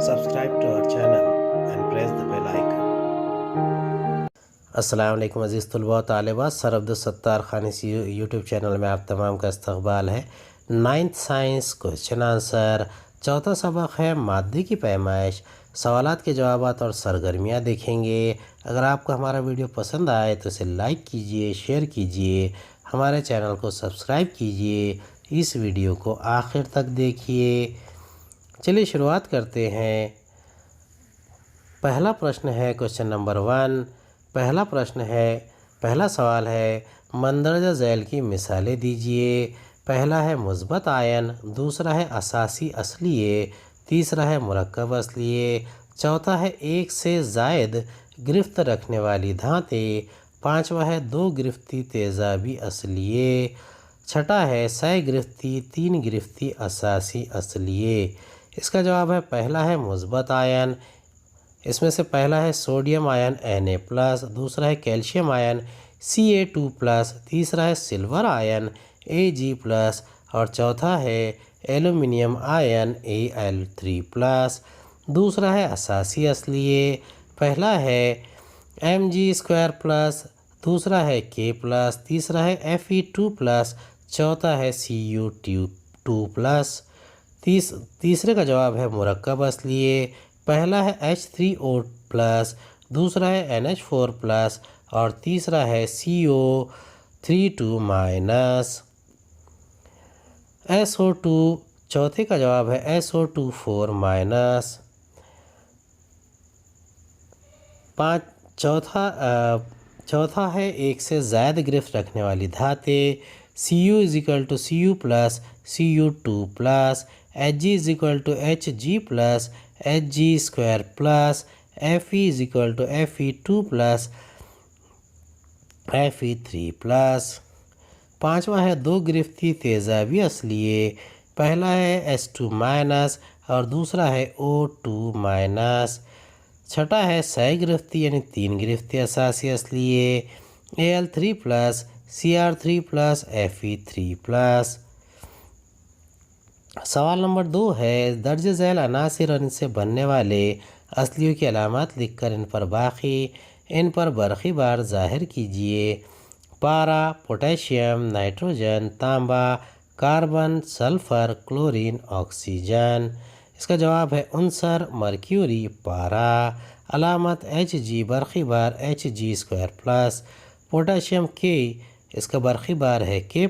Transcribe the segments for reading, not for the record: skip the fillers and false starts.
Subscribe to our channel and press the bell icon. अस्सलाम वालेकुम अज़ीज़ तलबा व तालिबात। सर अब्दुल-सत्तार खान इस यूट्यूब चैनल में आप तमाम का इस्तकबाल है। 9th साइंस क्वेश्चन आंसर चौथा सबक है मादे की पैमाइश। सवालात के जवाबात और सरगर्मियाँ देखेंगे। अगर आपको हमारा वीडियो पसंद आए तो इसे लाइक कीजिए, शेयर कीजिए, हमारे चैनल को सब्सक्राइब कीजिए। इस वीडियो को आखिर तक देखिए। चलिए शुरुआत करते हैं। पहला प्रश्न है क्वेश्चन नंबर 1। पहला सवाल है मंदरजा झैल की मिसालें दीजिए। पहला है मुस्बत आयन, दूसरा है असासी असलिए, तीसरा है मुरक्कब असलिए, चौथा है एक से ज़ायद गिरफ्त रखने वाली धातें, पांचवा है दो गिरफ्ती तेज़ाबी असलिए, छठा है सह गिरफ्ती तीन गिरफ्ती असासी असलिए। इसका जवाब है पहला है मुस्बत आयन। इसमें से पहला है सोडियम आयन Na+, दूसरा है कैल्शियम आयन Ca2+, तीसरा है सिल्वर आयन Ag+, और चौथा है एल्युमिनियम आयन Al3+। दूसरा है असासी असलिए। पहला है Mg2+, दूसरा है K+, तीसरा है Fe2+, चौथा है Cu2+। तीसरे का जवाब है मुरक्कब असलिए। पहला है H3O+, दूसरा है NH4+, और तीसरा है CO32-। SO2 चौथे का जवाब है SO2 4-। चौथा है एक से ज़्यादा गिरफ्त रखने वाली धातें। Cu=Cu+, Cu2+, Hg=Hg+, Hg2+, Fe=Fe2+, Fe3+। पांचवा है दो गिरफ्ती तेज़ाबी असलिए। पहला है S2- और दूसरा है O2-। छठा है सह गिरफ्ती यानी तीन गिरफ्ती असासी असलिए। Al3+, Cr3+, Fe3+। सवाल नंबर 2 है दर्ज झैल अनासिर और इनसे बनने वाले असलियों की अलामत लिखकर इन पर बरक़ी बार ज़ाहिर कीजिए। पारा, पोटेशियम, नाइट्रोजन, तांबा, कार्बन, सल्फ़र, क्लोरीन, ऑक्सीजन। इसका जवाब है उनसर मर्क्यूरी पारा। अलामत Hg बरक़ी बार Hg2+। पोटेशियम K, इसका बरक़ी बार है K+।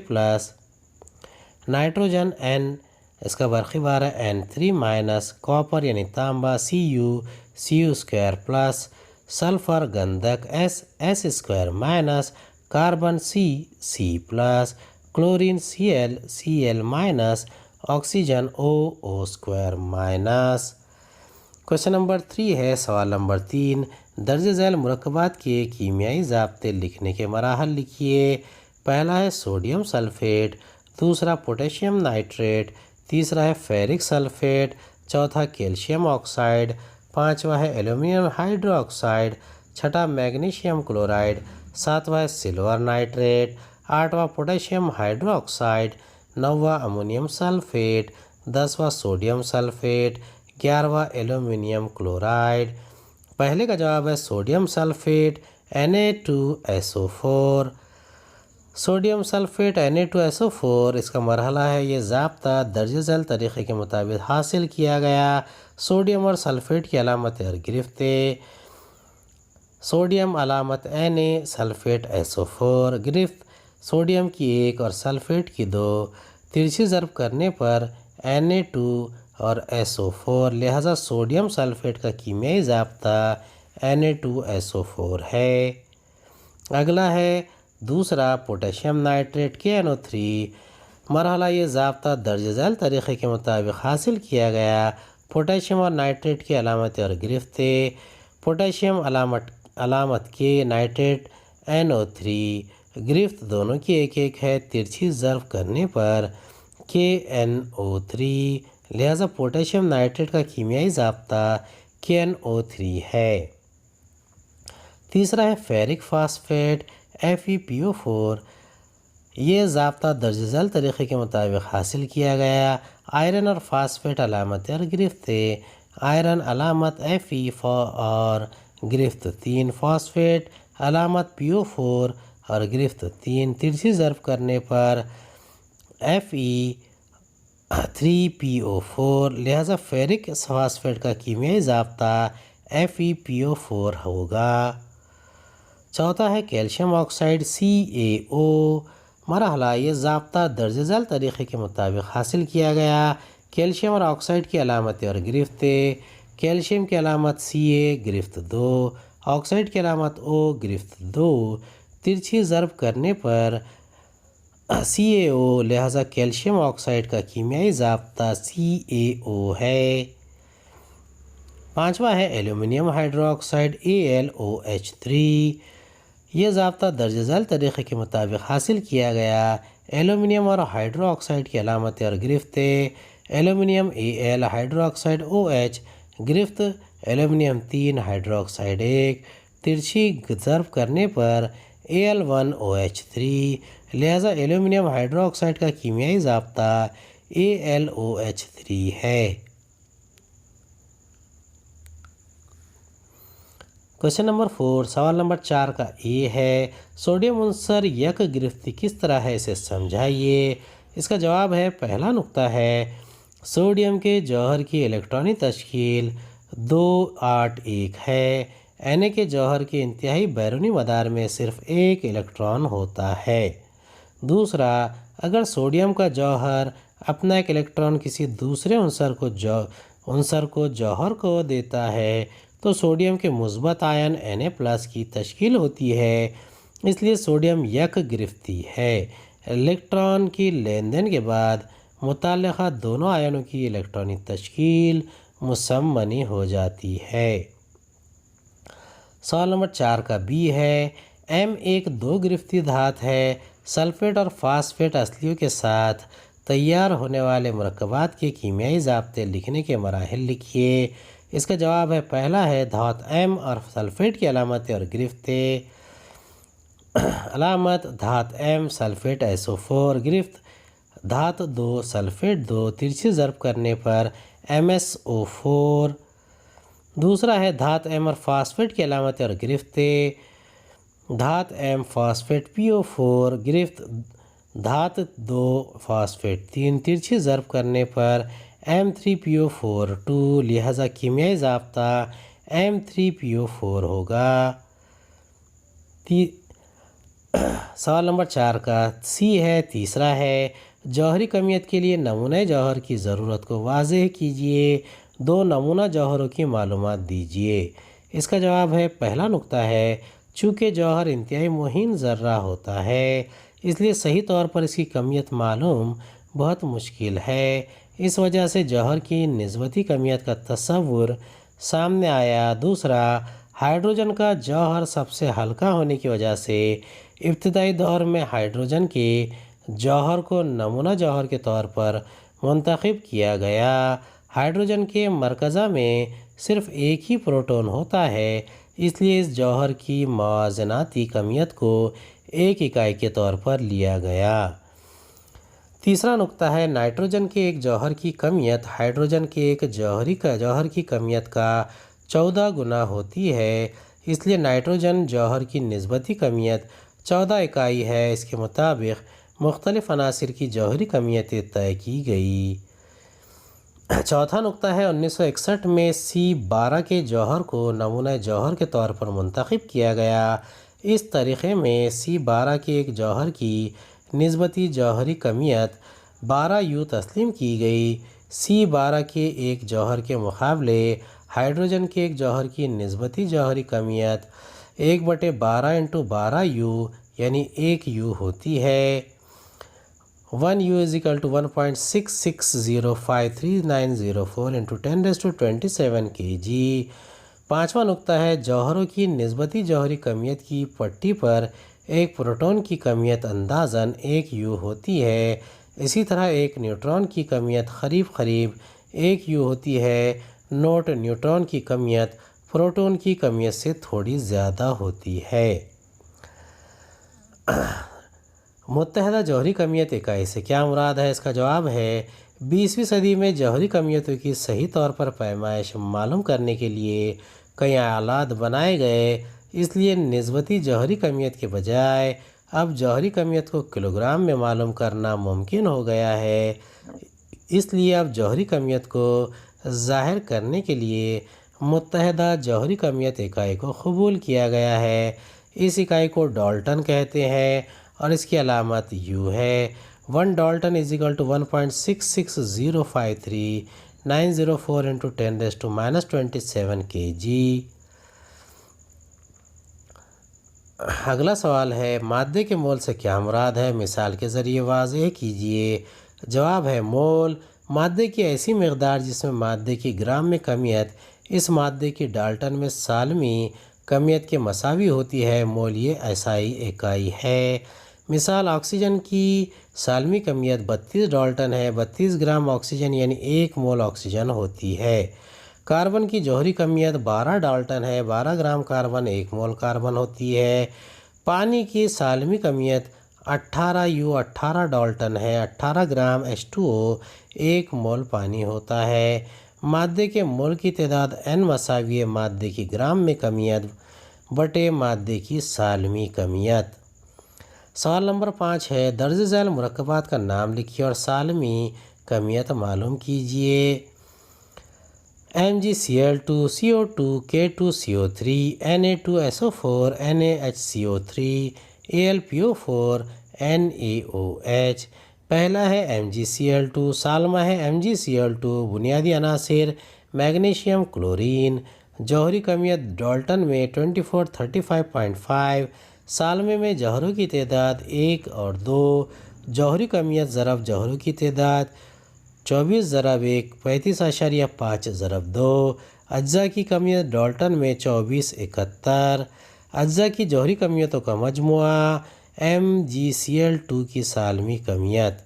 नाइट्रोजन N, इसका बरक़ी बार है N3-। कॉपर यानी तांबा Cu2+। सल्फ़र गंधक S2-। Carbon C+। Chlorine Cl, oxygen O2-। Question number 3 है सवाल नंबर 3। दर्ज झैल मुरक्कबात के कीमियाई ज़ाब्ते लिखने के मराहल लिखिए। पहला है सोडियम सल्फ़ेट, दूसरा पोटेशियम नाइट्रेट, तीसरा है फेरिक सल्फ़ेट, चौथा कैल्शियम ऑक्साइड, पांचवा है एल्युमिनियम हाइड्रोक्साइड, छठा मैग्नीशियम क्लोराइड, सातवां है सिल्वर नाइट्रेट, आठवां पोटेशियम हाइड्रोक्साइड, नौवां अमोनियम सल्फ़ेट, 10वां सोडियम सल्फ़ेट, 11वां एल्युमिनियम क्लोराइड। पहले का जवाब है sodium sulphate Na2SO4। Sodium sulphate Na2SO4 इसका मरहला है ये ज़ाब्ता दर्ज झैल तरीक़े के मुताबिक हासिल किया गया। सोडियम और सल्फ़ेट की अलामतें और गिरफ्तें। सोडियम अलामत Na, सल्फ़ेट SO4। गिरफ्त सोडियम की 1 और सल्फ़ेट की 2। तिरछी ज़रब करने पर Na2 और SO4, लिहाजा सोडियम सल्फ़ेट का कीमियाई ज़ाब्ता Na2SO4 है। अगला है दूसरा पोटेशियम नाइट्रेट KNO3। मरहला ये ज़ाब्ता दर्ज झैल तरीक़े के मुताबिक हासिल किया गया। पोटेशियम और नाइट्रेट की अलामतें और गिरफ्तें। पोटेशियम अलामत के, नाइट्रेट NO3। गिरफ्त दोनों की 1-1 है। तिरछी ज़रब करने पर KNO3, लिहाजा पोटेशियम नाइट्रेट का कीमियाई ज़ाब्ता KNO3 है। तीसरा है फेरिक फ़ॉस्फ़ेट FePO4। ये ज़ाब्ता दर्ज झैल तरीक़े के मुताबिक हासिल किया गया। आयरन और फ़ॉस्फ़ेट अलामतें और गिरफ्तें। आयरन अलामत Fe और गिरफ्त 3 फॉस्फेट अलामत PO4 और गिरफ्त 3 तिरछी ज़र्ब करने पर Fe3PO4, लिहाजा फेरिक फॉस्फेट का कीमियाई ज़ाब्ता FePO4 होगा। चौथा है कैल्शियम ऑक्साइड CaO। मरहला ये ज़ाब्ता दर्ज झैल तरीक़े के मुताबिक हासिल किया गया। कैल्शियम और ऑक्साइड की अलामतें और गिरफ्तें। कैल्शियम की अलामत Ca गिरफ्त 2, ऑक्साइड की अलामत O गिरफ्त 2, तिरछी ज़र्ब करने पर CaO, लिहाजा कैल्शियम ऑक्साइड का कीमियाई ज़ाब्ता CaO है। पाँचवा है एल्यूमिनियम हाइड्रोक्साइड AlOH3। ये ज़ाब्ता दर्ज झैल तरीक़े के मुताबिक हासिल किया गया। एल्यूमिनियम और हाइड्रोक्साइड की अलामतें और गिरफ्तें। एल्यूमिनियम Al हाइड्रोक्साइड OH गिरफ्त एल्यूमिनियम 3 हाइड्रोक्साइड 1, तिरछी ज़र्ब करने पर Al1OH3, लिहाजा एल्यूमिनियम हाइड्रोक्साइड का कीमियाई ज़ाब्ता AlOH3 है। क्वेश्चन नंबर 4, सवाल नंबर 4 का ए है, सोडियम उनसर यक गिरफ्ती किस तरह है इसे समझाइए। इसका जवाब है, पहला नुक्ता है सोडियम के जौहर की इलेक्ट्रॉनिक तश्कील 281 है। Na के जौहर के इंतहाई बैरूनी मदार में सिर्फ एक इलेक्ट्रॉन होता है। दूसरा, अगर सोडियम का जौहर अपना एक इलेक्ट्रॉन किसी दूसरे उनसर को जौहर को देता है तो सोडियम के मुस्बत आयन Na+ की तश्कील होती है, इसलिए सोडियम यक गिरफ्ती है। इलेक्ट्रॉन की लेन देन के बाद मुताल्लिक़ा दोनों आयनों की इलेक्ट्रॉनिक तश्कील मुसम्मनी हो जाती है। सवाल नंबर 4 का बी है, M एक 2 गिरफ्ती धात है। सल्फ़ेट और फास्फेट असलियों के साथ तैयार होने वाले मरकबात के कीमियाई ज़ाब्ते लिखने के मराहिल लिखिए। इसका जवाब है, पहला है धात M और सल्फ़ेट की अलामतें और गिरफ्तें। अलामत धात M सल्फ़ेट SO4 गिरफ्त धात 2 सल्फ़ेट 2, तिरछी ज़र्ब करने पर MsO4। दूसरा है धात M और फास्फेट की अलामतें और गिरफ्तें। धात M फास्फेट PO4 गिरफ्त धात 2 फास्फेट 3, तिरछी ज़र्ब करने पर M3PO4 2, लिहाजा कीमियाई ज़ाब्ता M3PO4 होगा। सवाल नंबर 4 का सी है, तीसरा है, जौहरी कमियत के लिए नमूने जौहर की ज़रूरत को वाज़ेह कीजिए। 2 नमूना जौहरों की मालूमात दीजिए। इसका जवाब है, पहला नुक्ता है, चूँकि जौहर इंतहाई मुहीन ज़र्रा होता है, इसलिए सही तौर पर इसकी कमियत मालूम बहुत मुश्किल है। इस वजह से जौहर की निस्बती कमियत का तसव्वुर सामने आया। दूसरा, हाइड्रोजन का जौहर सबसे हल्का होने की वजह से इब्तिदाई दौर में हाइड्रोजन के जौहर को नमूना जौहर के तौर पर मुंतखब किया गया। हाइड्रोजन के मरकज़ा में सिर्फ एक ही प्रोटॉन होता है, इसलिए इस जौहर की मवाज़नाती कमियत को एक इकाई के तौर पर लिया गया। तीसरा नुक्ता है, नाइट्रोजन के एक जौहर की कमियत हाइड्रोजन के एक जौहर की कमियत का 14 गुना होती है, इसलिए नाइट्रोजन जौहर की निस्बती कमियत 14 इकाई है। इसके मुताबिक मुख्तलिफ अनासिर की जौहरी कमियतें तय की गई। चौथा नुक्ता है, 1961 में C12 के जौहर को नमूना जौहर के तौर पर मुंतखब किया गया। इस तरीक़े में C12 के एक जौहर की निस्बती जौहरी कमियत 12U तस्लीम की गई। C12 के एक जौहर के मुकाबले हाइड्रोजन के एक जौहर की निस्बती जौहरी कमियत 1/12 × 12U यानी 1U होती है। 1U = 1.66053904 × 10⁻27 kg। पाँचवा नुक्ता है, जौहरों की निस्बती जौहरी कमियत की पट्टी पर एक प्रोटॉन की कमियत अंदाज़न 1U होती है। इसी तरह एक न्यूट्रॉन की कमियत करीब 1U होती है। नोट, न्यूट्रॉन की कमियत प्रोटॉन की कमियत से थोड़ी ज़्यादा होती है। मुत्तहदा जौहरी कमियत इकाई से क्या मुराद है। इसका जवाब है, 20वीं सदी में जौहरी कमियतों की सही तौर पर पैमाइश मालूम करने के लिए कई आलात बनाए गए। इसलिए निस्बती जौहरी कमियत के बजाय अब जौहरी कमियत को किलोग्राम में मालूम करना मुमकिन हो गया है। इसलिए अब जौहरी कमियत को ज़ाहिर करने के लिए मुत्तहदा जौहरी कमियत इकाई को कबूल किया गया है। इस इकाई को डाल्टन कहते हैं और इसकी अलामत यू है। 1 dalton is equal to 1.66053 into 10⁻⁻27 kg। अगला सवाल है, मादे के मोल से क्या मुराद है, मिसाल के ज़रिए वाज़ेह कीजिए। जवाब है, मोल मादे की ऐसी मकदार जिसमें मादे की ग्राम में कमियत इस मादे की डाल्टन में सालमी कमियत के मसावी होती है। मोल ये ऐसाई इकाई है। मिसाल, ऑक्सीजन की सालमी कमियत 32 डाल्टन है। 32 ग्राम ऑक्सीजन यानी 1 मोल ऑक्सीजन होती है। कार्बन की जौहरी कमियत 12 डाल्टन है। 12 ग्राम कार्बन 1 मोल कार्बन होती है। पानी की सालमी कमियत 18 डाल्टन है। 18 ग्राम H2O 1 मोल पानी होता है। मादे के मोल की तादाद n मसावी है मादे की ग्राम में कमियत बटे मादे की सालमी कमियत। सवाल नंबर 5 है, दर्ज झैल मुरक्कबात का नाम लिखिए और सालमी कमियत मालूम कीजिए। MgCl2, CO2, K2CO3, Na2SO4, NaHCO3, AlPO4, NaOH। पहला है MgCl2, सालमा है MgCl2, बुनियादी अनासिर मैग्नीशियम क्लोरीन। जौहरी कमियत डाल्टन में 2435.5, सालमे में जौहरों की तादाद 1 और 2। जौहरी कमियत ज़रब जौहरों की तादाद 24 ज़रब 1 35.5 ज़रब 2। अज्जा की कमियत डाल्टन में 24 71। अज्जा की जौहरी कमियतों का मजमुआ MgCl2 की सालमी कमियत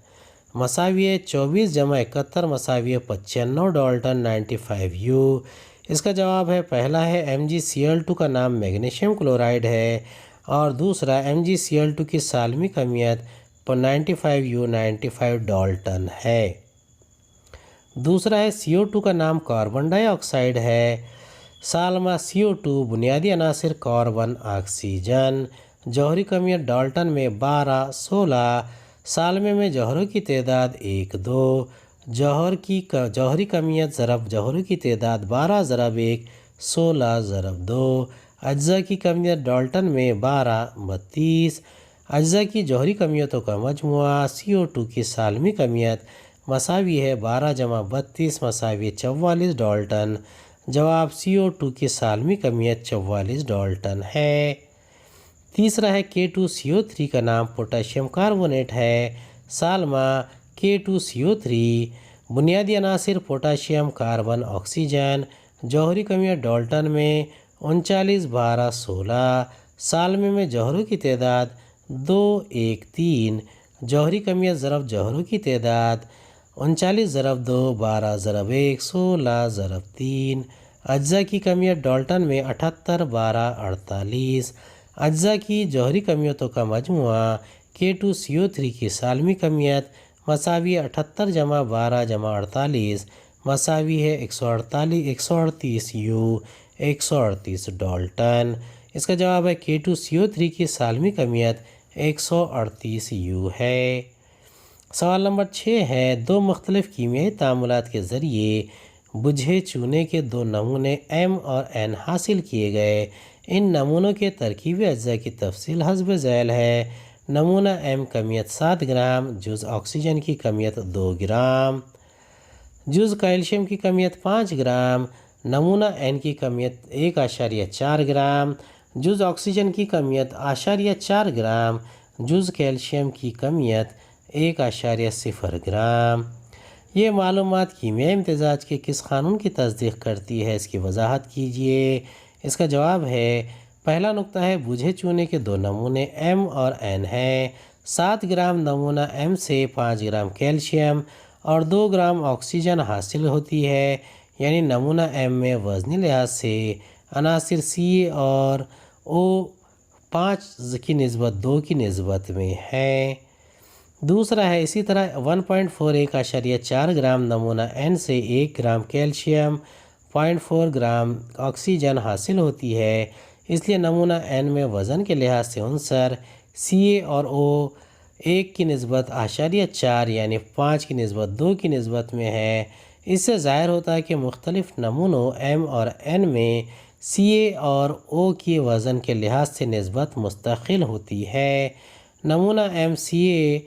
मसावी 24 जमा 71 मसावी 95 डाल्टन 95U। इसका जवाब है, पहला है MgCl2 का नाम मैग्नीशियम क्लोराइड है और दूसरा MgCl2 की सालमी कमियत 95U 95 डाल्टन है। दूसरा है CO2 का नाम कार्बन डाइऑक्साइड है। सालमा CO2 बुनियादी अनासिर कार्बन ऑक्सीजन। जौहरी कमियत डाल्टन में 12 16, सालमे में जौहरों की तादाद 1 2। जौहरी कमियत ज़रब जौहरों की तादाद 12 ज़रब 1 16 ज़रब 2। अज्जा की कमियत डाल्टन में 12 32। अज्जा की जौहरी कमियतों का मजमुआ CO2 की सालमी कमियत मसावी है 12 जमा 32 मसावी 44 डाल्टन। जवाब CO2 की सालमी कमियत 44 डाल्टन है। तीसरा है K2CO3 का नाम पोटेशियम कार्बोनेट है। सालमा K2CO3 बुनियादी अनासिर पोटेशियम कार्बन ऑक्सीजन। जौहरी कमियत डाल्टन में 39 12 16, सालमे में जौहरों की तादाद 2 1 3। जौहरी कमियत ज़रब जौहरों की तादाद 39 ज़रब 2 12 ज़रब 1 16 ज़रब 3। अज्जा की कमियत डाल्टन में 78 12 48। अज्जा की जौहरी कमियतों का मजमुआ K2CO3 की सालमी कमियत मसावी 78 जमा 12 जमा 48 मसावी है 138U 138 डाल्टन। इसका जवाब है, K2CO3 की सालमी कमियत 138U है। सवाल नंबर 6 है, दो मुख्तलिफ कीमियाई तामुलात के ज़रिए बुझे चूने के 2 नमूने M और N हासिल किए गए। इन नमूनों के तरकीबी अज्जा की तफसील हस्ब झैल है। नमूना M कमियत 7 ग्राम, जुज़ ऑक्सीजन की कमियत 2 ग्राम, जुज़ कैल्शियम की कमियत 5 ग्राम। नमूना N की कमियत 1.4 ग्राम, जुज़ ऑक्सीजन की कमियत 0.4 ग्राम, जुज़ कैल्शियम की कमियत 1.0 ग्राम। ये मालूमात कीमियाई इम्तिजाज के किस कानून की तस्दीक करती है, इसकी वजाहत कीजिए। इसका जवाब है, पहला नुक्ता है, बुझे चूने के 2 नमूने M और N हैं। 7 ग्राम नमूना M से 5 ग्राम कैल्शियम और 2 ग्राम ऑक्सीजन हासिल होती है, यानी नमूना M में वज़नी लिहाज से अनासिर C और O 5 की निस्बत 2 की निस्बत में है। दूसरा है इसी तरह 1.41 ग्राम नमूना N से 1 ग्राम कैल्शियम 0.4 ग्राम ऑक्सीजन हासिल होती है। इसलिए नमूना N में वज़न के लिहाज से अंसर Ca और O 1 की निस्बत 0.4 यानी 5 की निस्बत 2 की निस्बत में है। इससे ज़ाहिर होता है कि मुख्तलिफ नमूनों M और N में Ca और O की वज़न के लिहाज से निस्बत मुस्तकिल होती है। नमूना M Ca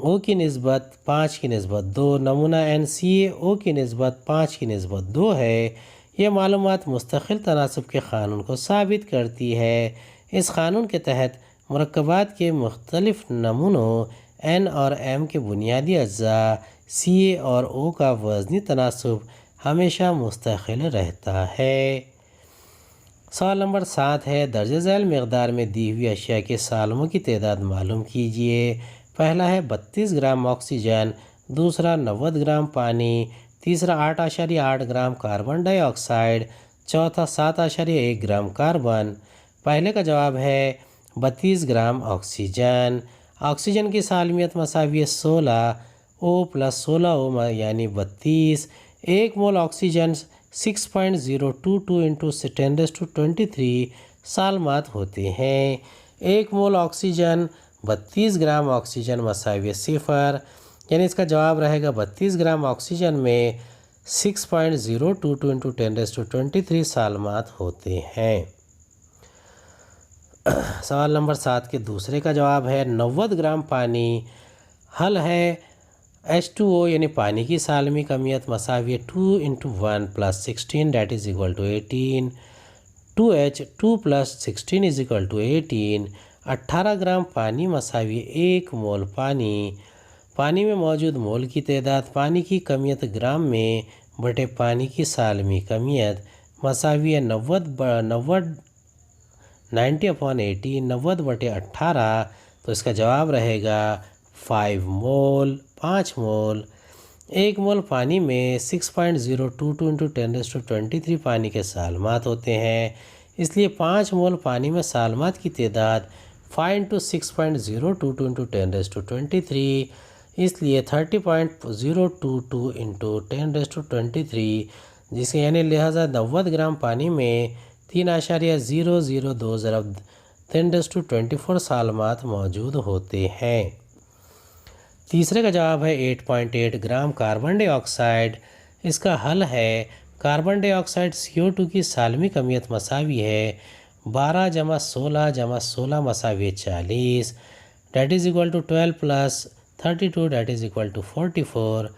O की निस्बत 5 की निस्बत 2, नमूना N Ca O की निस्बत 5 की निस्बत 2 है। यह मालूमात मुस्तकिल तनासुब के क़ानून को साबित करती है। इस क़ानून के तहत मुरक्कबात के मुख्तलिफ नमूनों N और M के बुनियादी अज्जा Ca और O का वज़नी तनासुब हमेशा मुस्तकिल रहता है। सवाल नंबर 7 है, दर्ज झैल मकदार में दी हुई अशिया के सालमों की तादाद मालूम कीजिए। पहला है 32 ग्राम ऑक्सीजन, दूसरा 90 ग्राम पानी, तीसरा 8.8 ग्राम कार्बन डाइऑक्साइड, चौथा 7.1 ग्राम कार्बन। पहले का जवाब है 32 ग्राम ऑक्सीजन। ऑक्सीजन की सालमियत मसावी है 16, O प्लस 16O यानी 32। एक मोल ऑक्सीजन 6.022 इंटू 10⁻23 सालमात होते हैं। एक मोल ऑक्सीजन 32 ग्राम ऑक्सीजन मसावी 0, यानी इसका जवाब रहेगा 32 ग्राम ऑक्सीजन में 6.022 इंटू 10⁻23 सालमात होते हैं। सवाल नंबर 7 के दूसरे का जवाब है 90 ग्राम पानी। हल है H2O यानी पानी की सालमी कमियत मसावी 2 into 1 plus 16 that is equal to 18, 2H 2 plus 16 is equal to 18। 18 gram पानी मसावी 1 मोल पानी। पानी में मौजूद मोल की तादाद पानी की कमियत ग्राम में बटे पानी की सालमी कमियत मसावी है 90/80 90 बटे 18। तो इसका जवाब रहेगा 5 मोल 5 मोल। एक मोल पानी में 6.022 इंटू 10⁻23 पानी के सालमात होते हैं। इसलिए 5 मोल पानी में सालमात की तादाद 5 इंटू 6.022 इंटू 10⁻23, इसलिए 30.022 इंटू 10⁻23, जिसके यानी लिहाजा 90 ग्राम पानी में 3.002 ज़रब 10⁻24 सालमात मौजूद होते हैं। तीसरे का जवाब है 8.8 ग्राम कार्बन डाइऑक्साइड। इसका हल है कार्बन डाइऑक्साइड CO2 की सालमी कमियत मसावी है 12 जमा 16 जमा 16 मसावी 40 that is equal to 12 plus 32 that is equal to 44।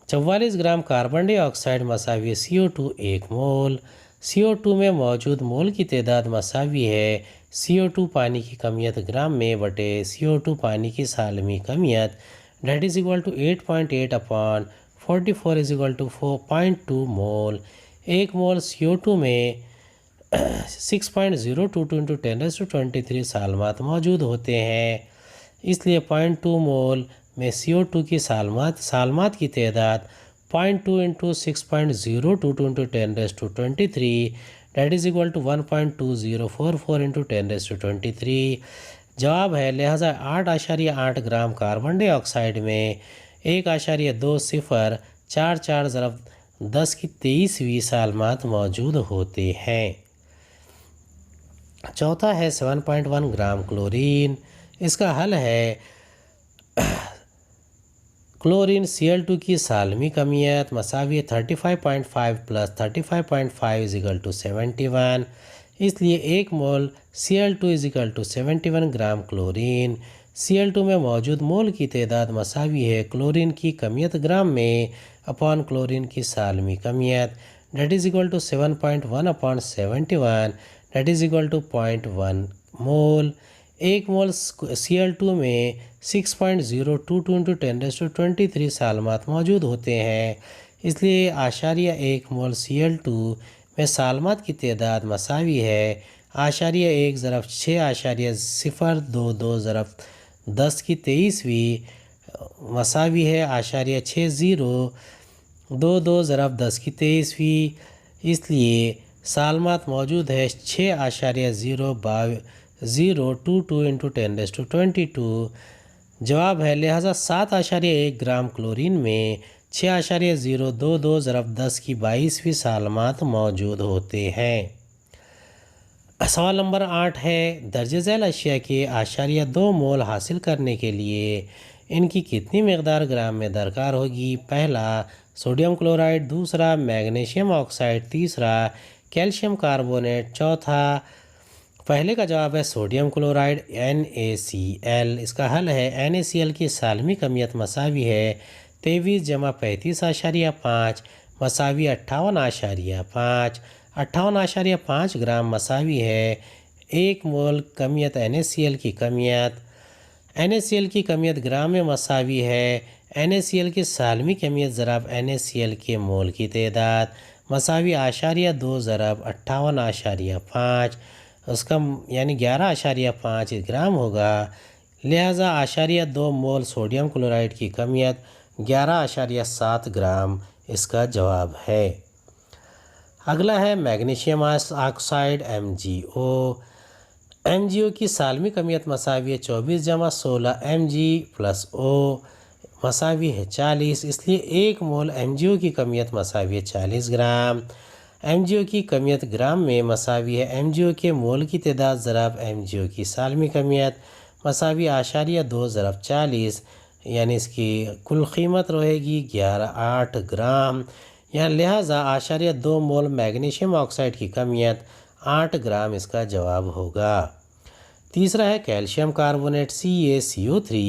44 gram carbon dioxide मसावी CO2 1 मोल। CO2 में मौजूद मोल की तादाद मसावी है CO2 पानी की कमियत ग्राम में बटे CO2 पानी की सालमी कमियत that is equal to 8.8 upon 44 is equal to 4.2 mole. एक मोल CO2 में 6.022 इंटू 10⁻23 सालमात मौजूद होते हैं। इसलिए 0.2 मोल में CO2 की सालमात की तादाद 0.2 into 6.022 into 10⁻23 that is equal to 1.2044 into 10⁻23 जवाब है। लिहाजा 8.8 ग्राम कार्बन डाइऑक्साइड में 1.2044 ज़रब 10⁻23 सालमात मौजूद होते हैं। चौथा है 7.1 ग्राम क्लोरीन। इसका हल है क्लोरीन Cl2 की सालमी कमियत मसावी 35.5 प्लस 35.5 इज इक्वल टू 71। इसलिए एक mole Cl2 is equal to 71 gram chlorine. Cl2 में मौजूद मोल की तादाद मसावी है क्लोरीन की कमियत ग्राम में अपॉन क्लोरीन की सालमी कमियत that is equal to 7.1 upon 71 that is equal to 0.1 mole. एक मोल Cl2 में 6.022 इंटू 10⁻23 सालमात मौजूद होते हैं। इसलिए 1 मोल Cl2 में सालमात की तादाद मसावी है 1 ज़रब 6.022 ज़रब 10⁻23 मसावी है 0.6022 ज़रब 10⁻23। इसलिए सालमात मौजूद है 6.022 इंटू 10⁻22 जवाब है लिहाजा 7.1 ग्राम क्लोरीन में 6.022 ज़रब 10 की 22वीं सालमात मौजूद होते हैं। सवाल नंबर 8 है दर्ज झैल अशिया के 8.2 मोल हासिल करने के लिए इनकी कितनी मकदार ग्राम में दरकार होगी। पहला सोडियम क्लोराइड, दूसरा मैग्नीशियम ऑक्साइड, तीसरा कैल्शियम कार्बोनेट, चौथा पहले का जवाब है सोडियम क्लोराइड NaCl। इसका हल है NaCl की सालमी कमियत मसावी है 23 + 35.5 मसावी 58.5। 58.5 ग्राम मसावी है 1 मोल कमियत NaCl की कमियत। NaCl की कमियत ग्राम में मसावी है NaCl की सालमी कमियत ज़रब NaCl के मोल की तादाद मसावी 2 ज़रब 58.5 उसका यानी 11.5 ग्राम होगा। लिहाजा 2 मोल सोडियम क्लोराइड की कमियत 11.7 ग्राम इसका जवाब है। अगला है मैग्नीशियम ऑक्साइड MgO की सालमी कमियत मसावी है 24 + 16 Mg+O मसावी है 40, इसलिए 1 मोल MgO की कमियत मसावी है 40 ग्राम। MgO की कमियत ग्राम में मसावी है MgO के मोल की तादाद ज़रब MgO की सालमी कमियत मसावी 2 ज़रब 40, यानी इसकी कुल कीमत रहेगी 11.8 ग्राम। यहाँ लिहाजा 2 मोल मैग्नीशियम ऑक्साइड की कमियत 8 ग्राम इसका जवाब होगा। तीसरा है कैल्शियम कार्बोनेट CaCO3।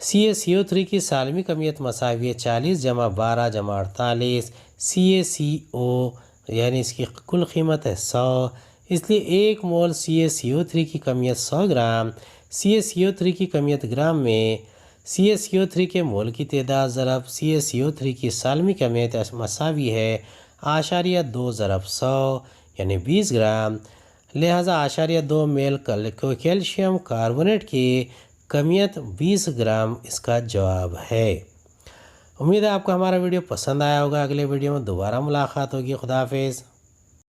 CaCO3 की सालमी कमियत मसावी है 40 + 12 + 48 CaCO, यानी इसकी कुल कीमत है 100, इसलिए 1 मोल CaCO3 की कमियत 100 ग्राम। CaCO3 की कमियत ग्राम में CaCO3 के मोल की तादाद ज़रब CaCO3 की सालमी कमियत मसावी है 2 ज़रब 100, यानी 20 ग्राम। लिहाजा 2 मेल कैल्शियम कार्बोनेट की कमियत 20 ग्राम इसका जवाब है। उम्मीद है आपको हमारा वीडियो पसंद आया होगा। अगले वीडियो में दोबारा मुलाकात होगी। खुदा हाफिज़।